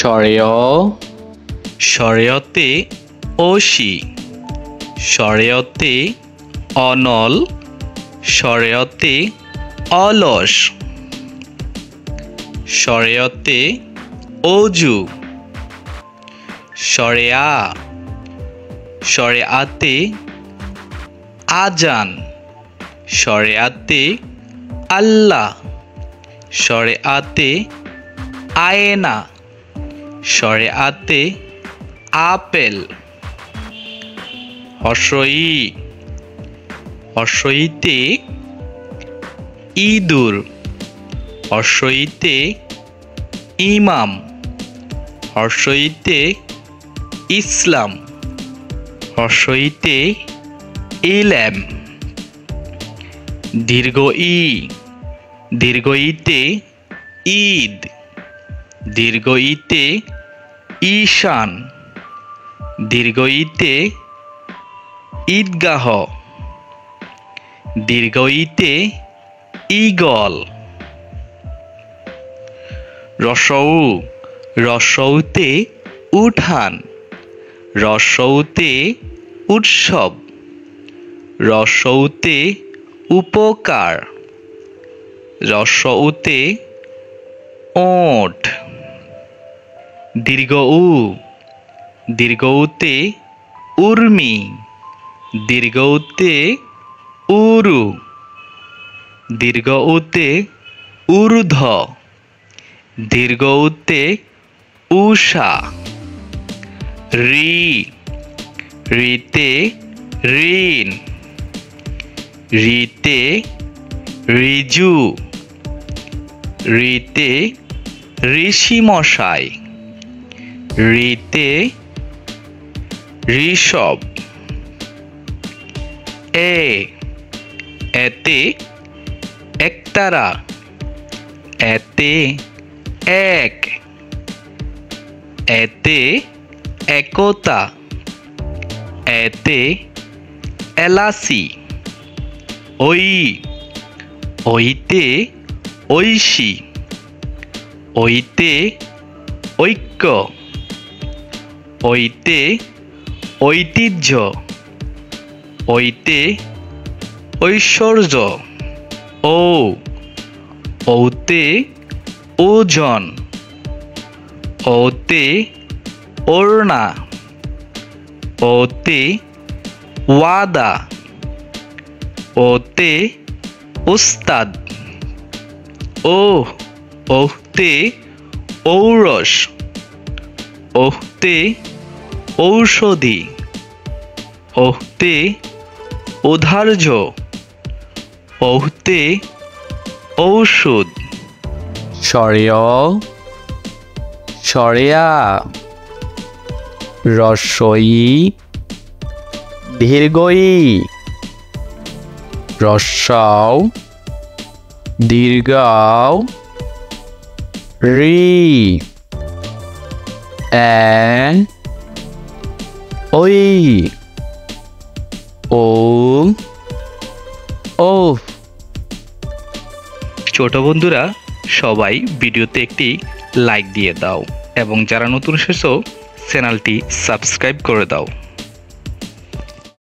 সরেয় সরেয়তে OC সরেয়তে অনল সরেয়তে অলস সরেয়তে অজু সরেয়া সরেয়াতে আজান সরেয়াতে আল্লাহ সরেয়াতে আয়না সরেয়াতে আপেল হর্ষই হর্ষইতে ইঁদুর হর্ষইতে ইমাম হর্ষইতে ইসলাম হর্ষইতে ইলম দীর্ঘ ই দীর্ঘইতে ঈদ দীর্ঘইতে ঈশান দীর্ঘইতে ঈদগাহ দীর্ঘইতে ঈগল রসৌ রসৌতে উঠান রসৌতে উৎসব রসৌতে উপকার রসৌতে ওট দীর্ঘ উ দীর্ঘউতে উর্মি দীর্ঘউতে উরু দীর্ঘউতে ঊর্ধ্ব দীর্ঘউতে উষা রি রিতে ঋণ রিতে ঋজু রিতে ঋষিমশাই রিতে ঋষভ এতে একতারা এতে এক এতে একতা এতে এলাচি ওই ওইতে ঐশী ওইতে ঐক্য ওইতে ঐতিহ্য ওইতে ঐশ্বর্য ওতে ওজন ওতে ওড়না ওতে ওয়াদা ওতে উস্তাদ ওতে ঔরস ওতে ঔষধি ওতে উদার্য ওতে ঔষধ সরেয় সরেয়া রস্বই দীর্ঘই রস্বাও দীর্ঘাও রি ওই ও ছোট বন্ধুরা সবাই ভিডিওতে একটি লাইক দিয়ে দাও এবং যারা নতুন এসেছো চ্যানেলটি সাবস্ক্রাইব করে দাও।